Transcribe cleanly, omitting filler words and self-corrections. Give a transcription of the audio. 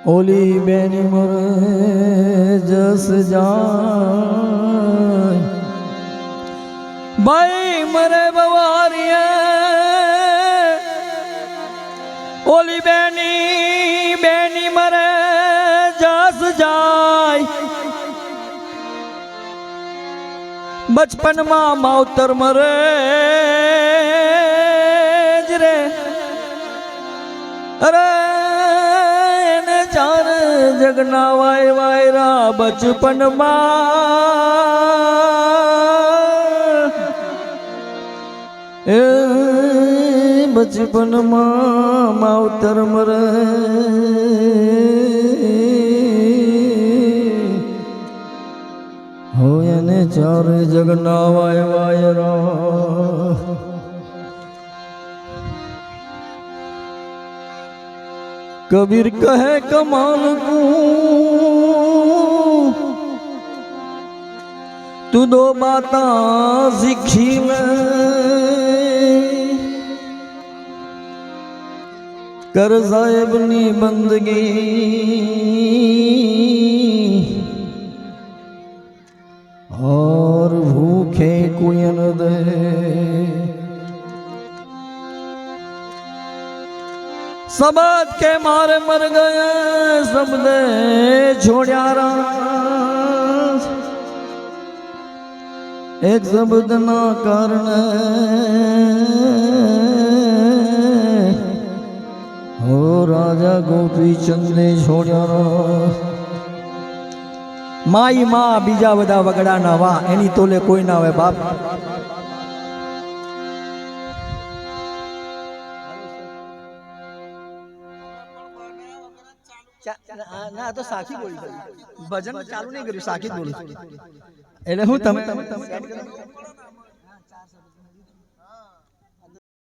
ओली बेनी मोरे जस जाय भाई मरे बवारिया ओली बेनी मरे जस जाय बचपन मा मावतर मरे रे अरे चार जगना वाय वायरा बचपन मा बचपन मा मावतर मरे होया ने चार जगना वाय वायरा कबीर कहे कमाल को तू दो बाता सीखी में कर साहेब नी बंदगी और भूखे कुयन दे सबद के मारे मर गए सब दे छोड़ियारा एक शब्द ना कारण हो राजा गोपी चंदे छोड़ियारा माई माँ बीजा बधा वगड़ा ना वा एनी तोले कोई ना होवे बाप ना तो साखी बोली भजन चालू नहीं કર્યું સાખી જ બોલું એટલે હું તમે સેટ